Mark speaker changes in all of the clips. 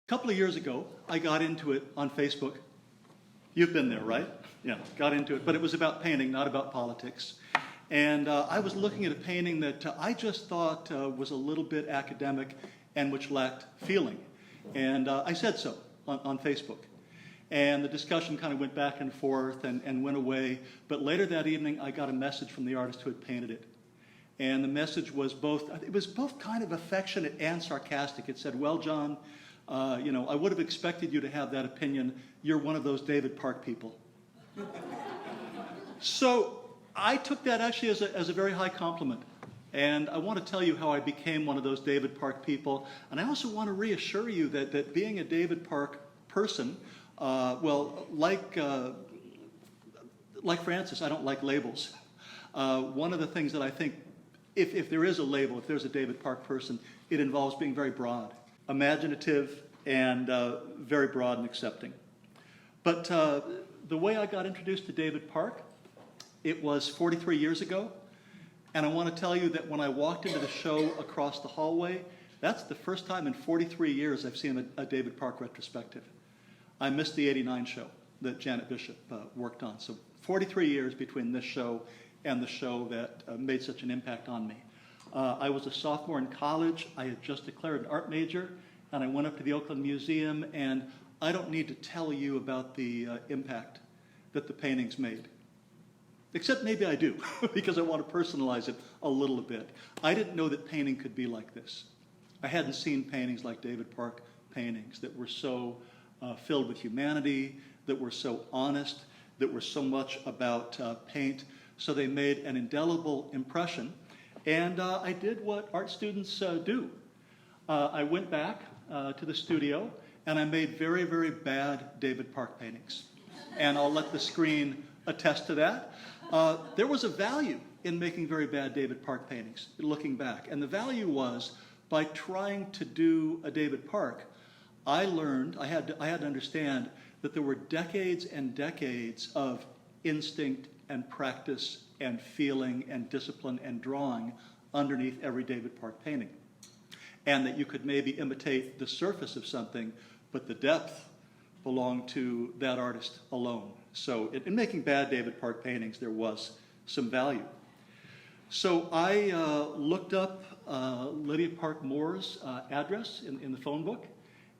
Speaker 1: A couple of years ago, I got into it on Facebook. You've been there, right? Yeah, got into it. But it was about painting, not about politics. And I was looking at a painting that I just thought was a little bit academic and which lacked feeling. And I said so on Facebook. And the discussion kind of went back and forth and went away. But later that evening, I got a message from the artist who had painted it. And the message was both kind of affectionate and sarcastic. It said, "Well, John, I would have expected you to have that opinion. You're one of those David Park people." So I took that actually as a very high compliment. And I want to tell you how I became one of those David Park people. And I also want to reassure you that being a David Park person, like Francis, I don't like labels. One of the things that I think, if there is a label, if there's a David Park person, it involves being very broad, imaginative, and very broad and accepting. But the way I got introduced to David Park, it was 43 years ago. And I want to tell you that when I walked into the show across the hallway, that's the first time in 43 years I've seen a David Park retrospective. I missed the '89 show that Janet Bishop worked on. So 43 years between this show and the show that made such an impact on me. I was a sophomore in college. I had just declared an art major, and I went up to the Oakland Museum, and I don't need to tell you about the impact that the paintings made. Except maybe I do, because I want to personalize it a little bit. I didn't know that painting could be like this. I hadn't seen paintings like David Park paintings that were so filled with humanity, that were so honest, that were so much about paint. So they made an indelible impression. And I did what art students do. I went back to the studio, and I made very, very bad David Park paintings. And I'll let the screen attest to that. There was a value in making very bad David Park paintings, looking back. And the value was, by trying to do a David Park, I learned, I had to understand that there were decades and decades of instinct and practice and feeling and discipline and drawing underneath every David Park painting. And that you could maybe imitate the surface of something, but the depth belonged to that artist alone. So in making bad David Park paintings, there was some value. So I looked up Lydia Park Moore's address in the phone book,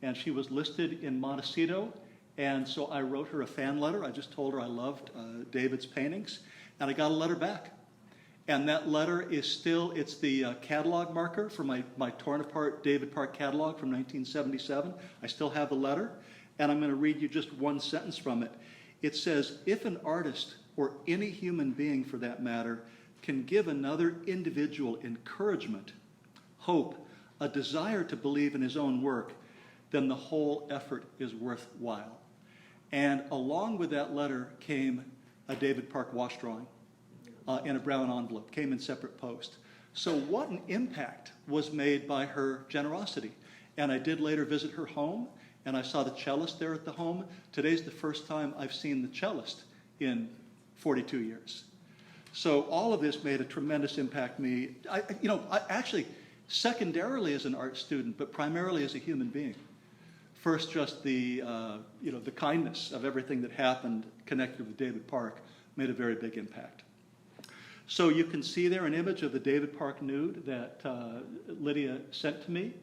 Speaker 1: and she was listed in Montecito. And so I wrote her a fan letter. I just told her I loved David's paintings, and I got a letter back. And that letter is still, it's the catalog marker for my torn apart David Park catalog from 1977. I still have the letter, and I'm going to read you just one sentence from it. It says, "If an artist, or any human being for that matter, can give another individual encouragement, hope, a desire to believe in his own work, then the whole effort is worthwhile." And along with that letter came a David Park wash drawing in a brown envelope, came in separate post. So what an impact was made by her generosity. And I did later visit her home, and I saw the cellist there at the home. Today's the first time I've seen the cellist in 42 years. So all of this made a tremendous impact on me. I actually, secondarily as an art student, but primarily as a human being. First, just the kindness of everything that happened connected with David Park made a very big impact. So you can see there an image of the David Park nude that Lydia sent to me.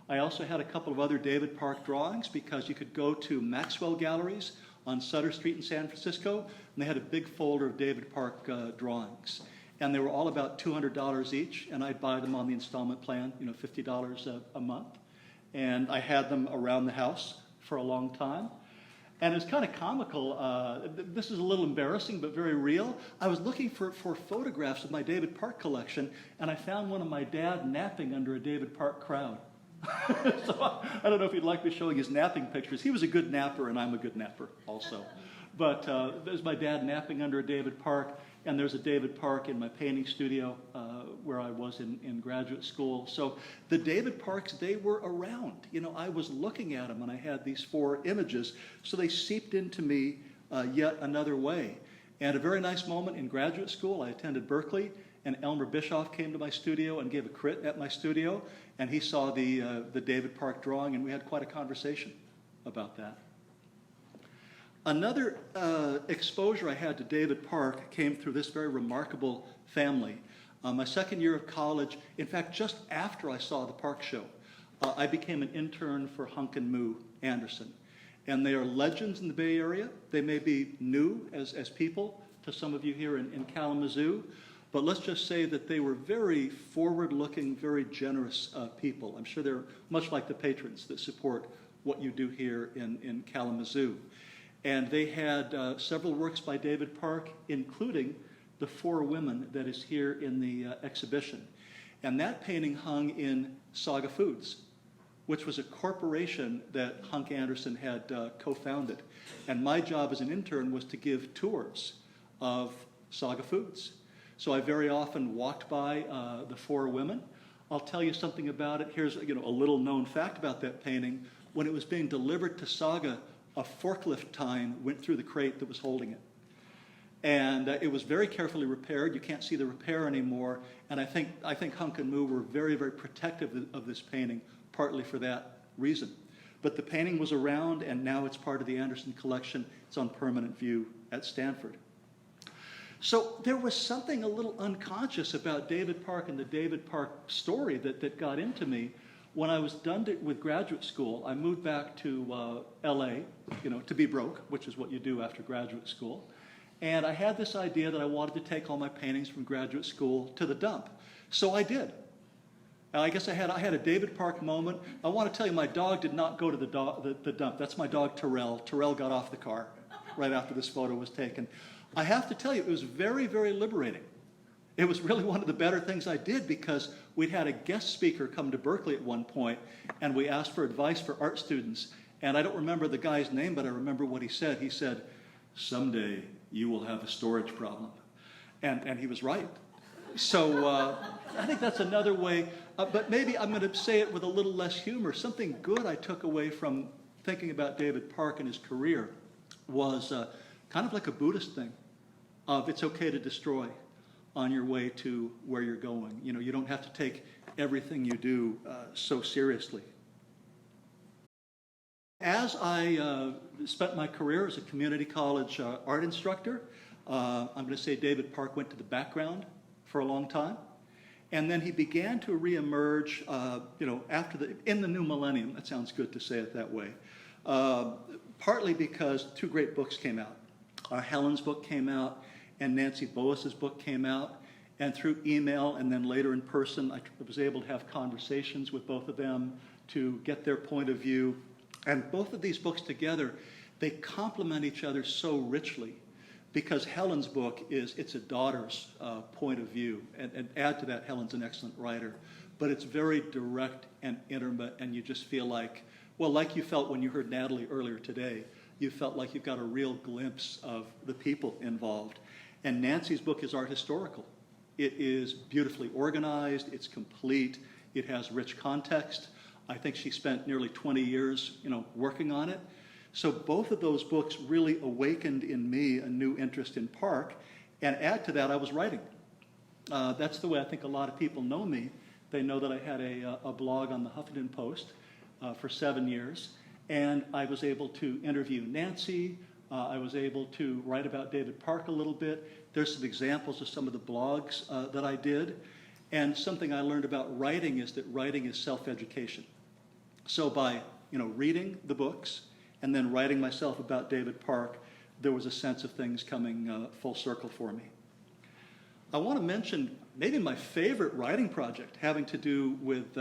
Speaker 1: I also had a couple of other David Park drawings, because you could go to Maxwell Galleries on Sutter Street in San Francisco, and they had a big folder of David Park drawings. And they were all about $200 each, and I'd buy them on the installment plan, $50 a month. And I had them around the house for a long time. And it's kind of comical. This is a little embarrassing, but very real. I was looking for photographs of my David Park collection, and I found one of my dad napping under a David Park crowd. So I don't know if he'd like me showing his napping pictures. He was a good napper, and I'm a good napper also. But there's my dad napping under a David Park, and there's a David Park in my painting studio where I was in graduate school. So the David Parks, they were around. I was looking at them, and I had these 4 images, so they seeped into me yet another way. And a very nice moment in graduate school, I attended Berkeley, and Elmer Bischoff came to my studio and gave a crit at my studio, and he saw the David Park drawing, and we had quite a conversation about that. Another exposure I had to David Park came through this very remarkable family. My second year of college, in fact, just after I saw the Park show, I became an intern for Hunk and Moo Anderson. And they are legends in the Bay Area. They may be new as people to some of you here in Kalamazoo, but let's just say that they were very forward-looking, very generous people. I'm sure they're much like the patrons that support what you do here in Kalamazoo. And they had several works by David Park, including The Four Women that is here in the exhibition. And that painting hung in Saga Foods, which was a corporation that Hunk Anderson had co-founded. And my job as an intern was to give tours of Saga Foods. So I very often walked by The Four Women. I'll tell you something about it. Here's a little known fact about that painting. When it was being delivered to Saga, a forklift tine went through the crate that was holding it. And it was very carefully repaired. You can't see the repair anymore. And I think Hunk and Moo were very, very protective of this painting, partly for that reason. But the painting was around, and now it's part of the Anderson collection. It's on permanent view at Stanford. So there was something a little unconscious about David Park and the David Park story that got into me. When I was done with graduate school, I moved back to LA, to be broke, which is what you do after graduate school. And I had this idea that I wanted to take all my paintings from graduate school to the dump. So I did. I guess I had a David Park moment. I want to tell you, my dog did not go to the dump. That's my dog, Terrell. Terrell got off the car right after this photo was taken. I have to tell you, it was very, very liberating. It was really one of the better things I did, because we'd had a guest speaker come to Berkeley at one point, and we asked for advice for art students. And I don't remember the guy's name, but I remember what he said. He said, "Someday you will have a storage problem." And he was right. So I think that's another way, but maybe I'm going to say it with a little less humor. Something good I took away from thinking about David Park and his career was kind of like a Buddhist thing of it's okay to destroy on your way to where you're going. You don't have to take everything you do so seriously. As I spent my career as a community college art instructor, I'm going to say David Park went to the background for a long time. And then he began to reemerge, in the new millennium. That sounds good to say it that way. Partly because two great books came out. Helen's book came out, and Nancy Boas's book came out. And through email and then later in person, I was able to have conversations with both of them to get their point of view. And both of these books together, they complement each other so richly, because Helen's book it's a daughter's point of view. And add to that, Helen's an excellent writer. But it's very direct and intimate, and you just feel like you felt when you heard Natalie earlier today, you felt like you got a real glimpse of the people involved. And Nancy's book is art historical. It is beautifully organized, it's complete, it has rich context. I think she spent nearly 20 years, working on it. So both of those books really awakened in me a new interest in Park. And add to that, I was writing. That's the way I think a lot of people know me. They know that I had a blog on the Huffington Post for 7 years. And I was able to interview Nancy. I was able to write about David Park a little bit. There's some examples of some of the blogs that I did. And something I learned about writing is that writing is self-education. So by reading the books and then writing myself about David Park, there was a sense of things coming full circle for me. I want to mention maybe my favorite writing project having to do with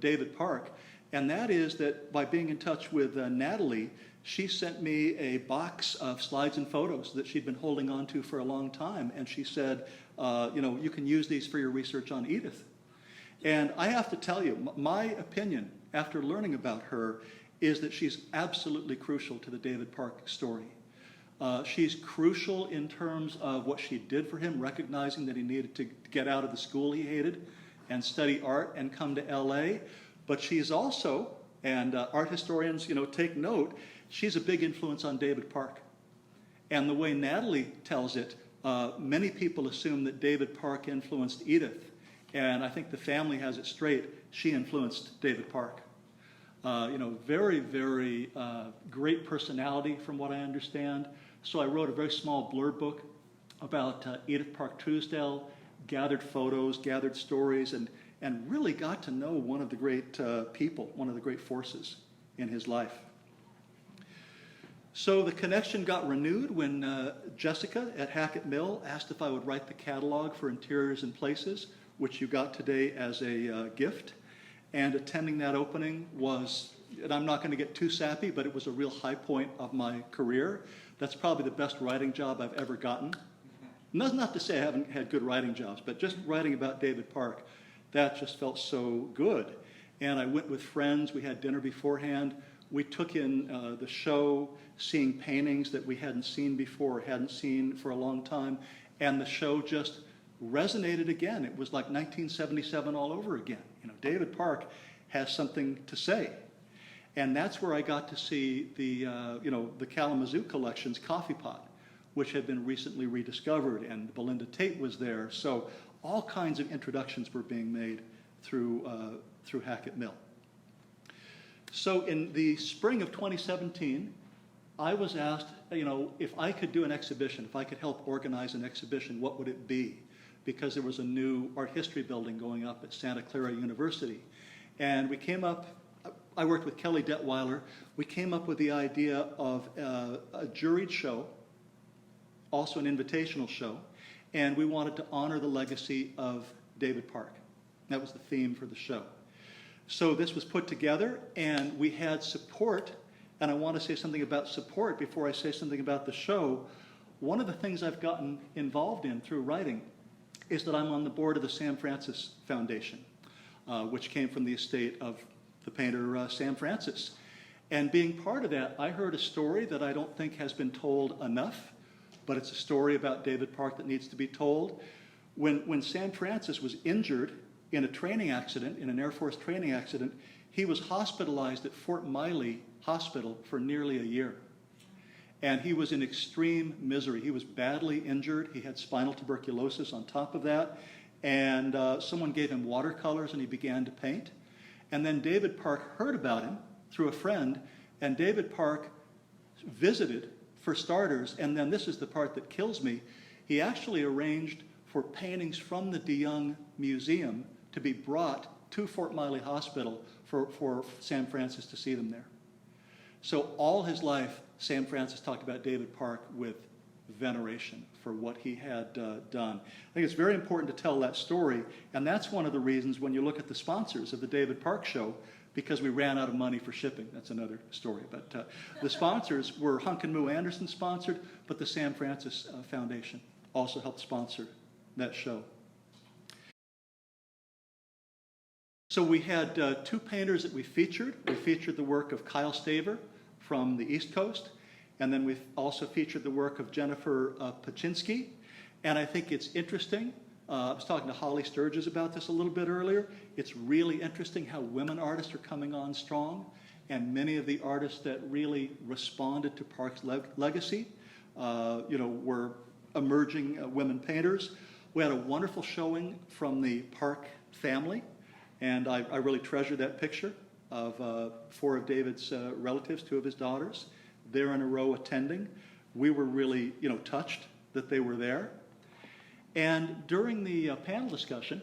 Speaker 1: David Park, and that is that by being in touch with Natalie, she sent me a box of slides and photos that she'd been holding on to for a long time, and she said, you can use these for your research on Edith. And I have to tell you, my opinion after learning about her is that she's absolutely crucial to the David Park story. She's crucial in terms of what she did for him, recognizing that he needed to get out of the school he hated and study art and come to LA. But she's also, and art historians, take note, she's a big influence on David Park. And the way Natalie tells it, Many people assume that David Park influenced Edith, and I think the family has it straight. She influenced David Park. Very, very great personality from what I understand. So I wrote a very small blurb book about Edith Park Truesdale, gathered photos, gathered stories, and really got to know one of the great people, one of the great forces in his life. So the connection got renewed when Jessica at Hackett Mill asked if I would write the catalog for Interiors and Places, which you got today as a gift. And attending that opening was, and I'm not going to get too sappy, but it was a real high point of my career. That's probably the best writing job I've ever gotten. And that's not to say I haven't had good writing jobs, but just writing about David Park, that just felt so good. And I went with friends. We had dinner beforehand. We took in the show, seeing paintings that we hadn't seen before, hadn't seen for a long time. And the show just resonated again. It was like 1977 all over again. David Park has something to say. And that's where I got to see the Kalamazoo Collection's coffee pot, which had been recently rediscovered, and Belinda Tate was there. So all kinds of introductions were being made through Hackett Mill. So in the spring of 2017, I was asked, if I could do an exhibition, if I could help organize an exhibition, what would it be? Because there was a new art history building going up at Santa Clara University. And we came up, I worked with Kelly Detweiler, we came up with the idea of a juried show, also an invitational show, and we wanted to honor the legacy of David Park. That was the theme for the show. So this was put together, and we had support, and I want to say something about support before I say something about the show. One of the things I've gotten involved in through writing is that I'm on the board of the Sam Francis Foundation, which came from the estate of the painter Sam Francis. And being part of that, I heard a story that I don't think has been told enough, but it's a story about David Park that needs to be told. When Sam Francis was injured in a training accident, in an Air Force training accident, he was hospitalized at Fort Miley Hospital for nearly a year. And he was in extreme misery. He was badly injured. He had spinal tuberculosis on top of that. And someone gave him watercolors and he began to paint. And then David Park heard about him through a friend, and David Park visited, for starters, and then this is the part that kills me, he actually arranged for paintings from the DeYoung Museum to be brought to Fort Miley Hospital for Sam Francis to see them there. So all his life, Sam Francis talked about David Park with veneration for what he had done. I think it's very important to tell that story, and that's one of the reasons when you look at the sponsors of the David Park show, because we ran out of money for shipping. That's another story. But the sponsors were Hunk and Moo Anderson sponsored, but the Sam Francis Foundation also helped sponsor that show. So we had two painters that we featured. We featured the work of Kyle Staver from the East Coast, and then we also featured the work of Jennifer Paczynski. And I think it's interesting. I was talking to Holly Sturgis about this a little bit earlier. It's really interesting how women artists are coming on strong, and many of the artists that really responded to Park's legacy, were emerging women painters. We had a wonderful showing from the Park family, and I really treasure that picture of four of David's relatives, two of his daughters. They're in a row attending. We were really, touched that they were there. And during the panel discussion,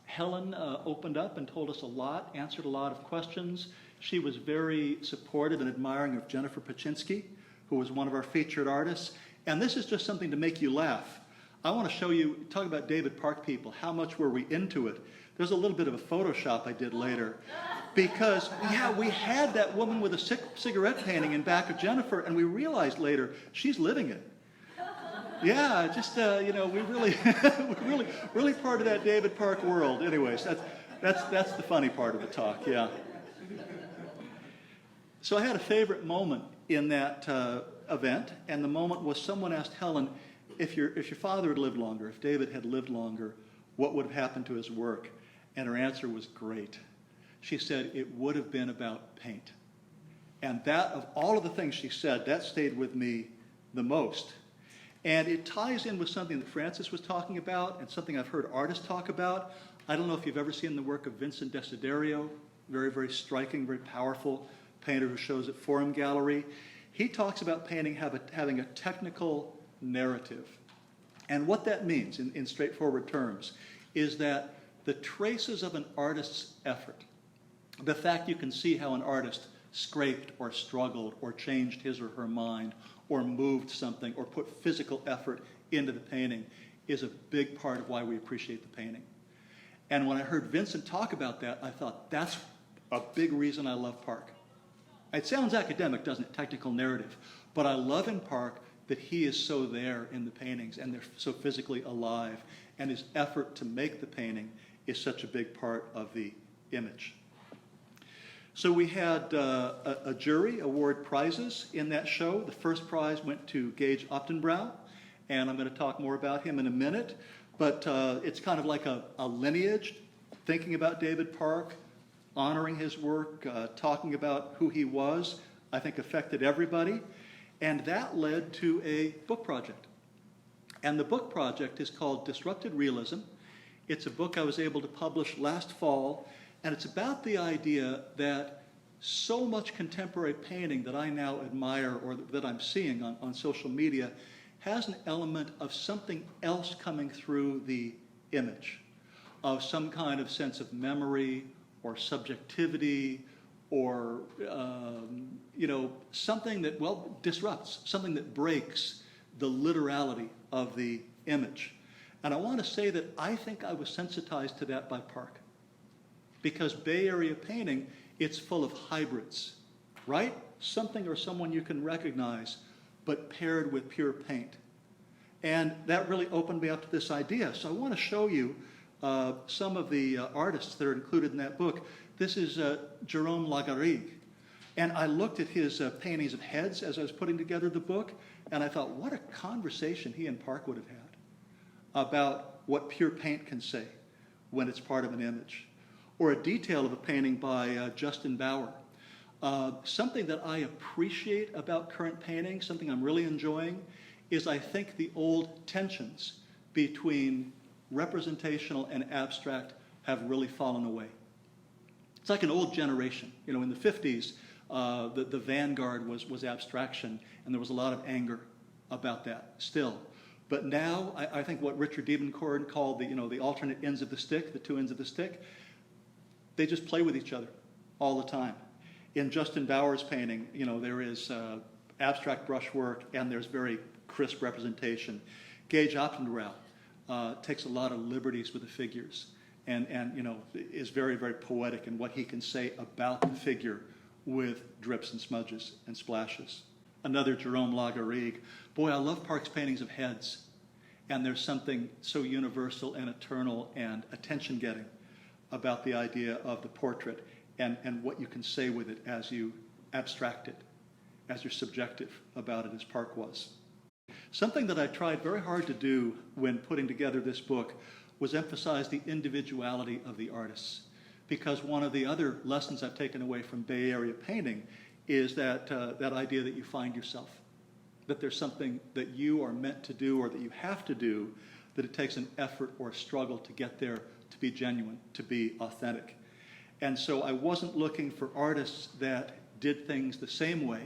Speaker 1: Helen opened up and told us a lot, answered a lot of questions. She was very supportive and admiring of Jennifer Paczynski, who was one of our featured artists. And this is just something to make you laugh. I want to show you, talk about David Park people, how much were we into it. There's a little bit of a Photoshop I did later. Because, we had that woman with a cigarette painting in back of Jennifer, and we realized later, she's living it. Yeah, just, we really, we're really part of that David Park world. Anyways, that's the funny part of the talk, yeah. So I had a favorite moment in that event, and the moment was someone asked Helen, if your father had lived longer, if David had lived longer, what would have happened to his work? And her answer was great. She said it would have been about paint. And that, of all of the things she said, that stayed with me the most. And it ties in with something that Francis was talking about and something I've heard artists talk about. I don't know if you've ever seen the work of Vincent Desiderio, very, very striking, very powerful painter who shows at Forum Gallery. He talks about painting having a technical narrative. And what that means in straightforward terms is that the traces of an artist's effort, the fact you can see how an artist scraped or struggled or changed his or her mind or moved something or put physical effort into the painting, is a big part of why we appreciate the painting. And when I heard Vincent talk about that, I thought, that's a big reason I love Park. It sounds academic, doesn't it? Technical narrative. But I love in Park that he is so there in the paintings and they're so physically alive. And his effort to make the painting is such a big part of the image. So we had a jury award prizes in that show. The first prize went to Gage Optenbrow, and I'm going to talk more about him in a minute. But it's kind of like a lineage, thinking about David Park, honoring his work, talking about who he was, I think affected everybody. And that led to a book project. And the book project is called Disrupted Realism. It's a book I was able to publish last fall, and it's about the idea that so much contemporary painting that I now admire or that I'm seeing on social media has an element of something else coming through the image, of some kind of sense of memory or subjectivity or something that, well, disrupts, something that breaks the literality of the image. And I want to say that I think I was sensitized to that by Park. Because Bay Area painting, it's full of hybrids, right? Something or someone you can recognize, but paired with pure paint. And that really opened me up to this idea. So I want to show you some of the artists that are included in that book. This is Jérôme Lagarrigue. And I looked at his paintings of heads as I was putting together the book, and I thought, what a conversation he and Park would have had about what pure paint can say when it's part of an image. Or a detail of a painting by Justin Bauer. Something that I appreciate about current painting, something I'm really enjoying, is I think the old tensions between representational and abstract have really fallen away. It's like an old generation. You know, in the 50s, the vanguard was abstraction, and there was a lot of anger about that still. But now, I think what Richard Diebenkorn called the alternate ends of the stick, the two ends of the stick, they just play with each other all the time. In Justin Bauer's painting, there is abstract brushwork and there's very crisp representation. Gage Optenbrow takes a lot of liberties with the figures and is very, very poetic in what he can say about the figure with drips and smudges and splashes. Another, Jérôme Lagarrigue. Boy, I love Park's paintings of heads. And there's something so universal and eternal and attention-getting about the idea of the portrait and what you can say with it as you abstract it, as you're subjective about it, as Park was. Something that I tried very hard to do when putting together this book was emphasize the individuality of the artists. Because one of the other lessons I've taken away from Bay Area painting is that idea that you find yourself, that there's something that you are meant to do or that you have to do, that it takes an effort or a struggle to get there, to be genuine, to be authentic. And so I wasn't looking for artists that did things the same way,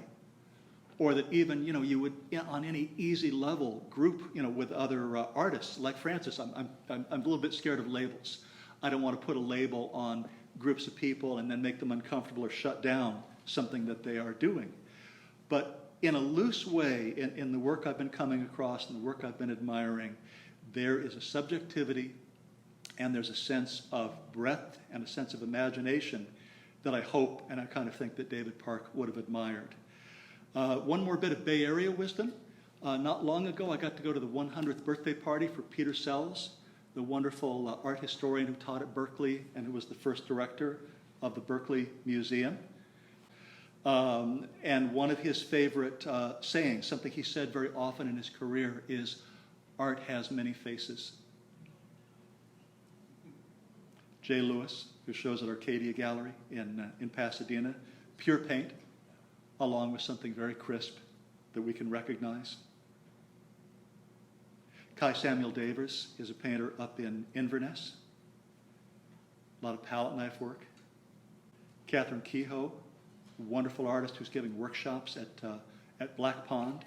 Speaker 1: or that even, you would, on any easy level, group, with other artists. Like Francis, I'm a little bit scared of labels. I don't want to put a label on groups of people and then make them uncomfortable or shut down something that they are doing. But in a loose way, in the work I've been coming across and the work I've been admiring, there is a subjectivity and there's a sense of breadth and a sense of imagination that I hope and I kind of think that David Park would have admired. One more bit of Bay Area wisdom. Not long ago, I got to go to the 100th birthday party for Peter Sells, the wonderful art historian who taught at Berkeley and who was the first director of the Berkeley Museum. And one of his favorite sayings, something he said very often in his career, is, "Art has many faces." Jay Lewis, who shows at Arcadia Gallery in Pasadena, pure paint, along with something very crisp that we can recognize. Kai Samuel Davers is a painter up in Inverness. A lot of palette knife work. Catherine Kehoe, wonderful artist who's giving workshops at Black Pond,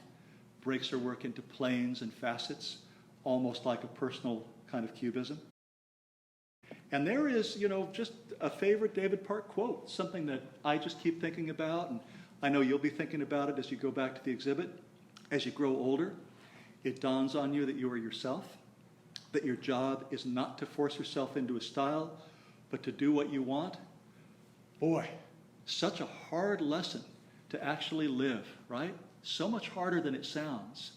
Speaker 1: breaks her work into planes and facets, almost like a personal kind of cubism. And there is, just a favorite David Park quote, something that I just keep thinking about, and I know you'll be thinking about it as you go back to the exhibit. As you grow older, it dawns on you that you are yourself, that your job is not to force yourself into a style, but to do what you want. Boy, such a hard lesson to actually live, right? So much harder than it sounds,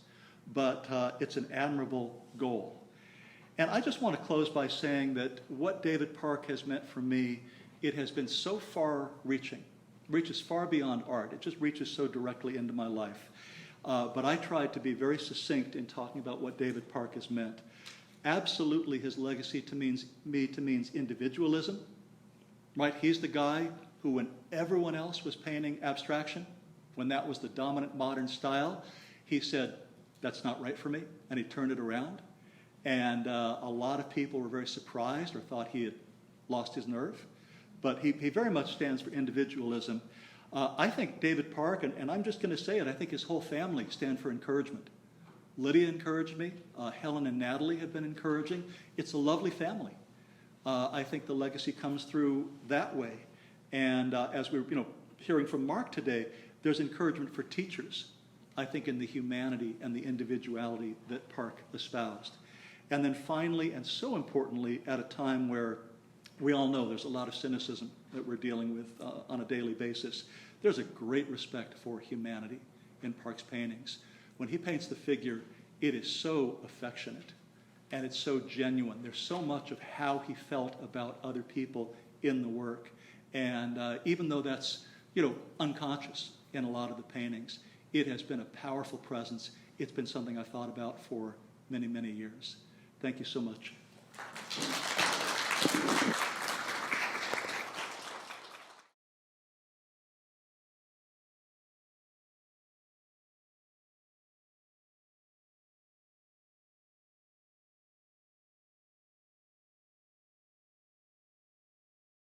Speaker 1: but it's an admirable goal. And I just want to close by saying that what David Park has meant for me, it has been so far-reaching, reaches far beyond art. It just reaches so directly into my life. But I tried to be very succinct in talking about what David Park has meant. Absolutely, his legacy to me means individualism, right? He's the guy who, when everyone else was painting abstraction, when that was the dominant modern style, he said, that's not right for me, and he turned it around. And a lot of people were very surprised or thought he had lost his nerve. But he very much stands for individualism. I think David Park, and I'm just going to say it, I think his whole family stand for encouragement. Lydia encouraged me. Helen and Natalie have been encouraging. It's a lovely family. I think the legacy comes through that way. And as we were hearing from Mark today, there's encouragement for teachers, I think, in the humanity and the individuality that Park espoused. And then finally, and so importantly, at a time where we all know there's a lot of cynicism that we're dealing with on a daily basis, there's a great respect for humanity in Park's paintings. When he paints the figure, it is so affectionate and it's so genuine. There's so much of how he felt about other people in the work. And even though that's, unconscious in a lot of the paintings, it has been a powerful presence. It's been something I've thought about for many, many years. Thank you so much.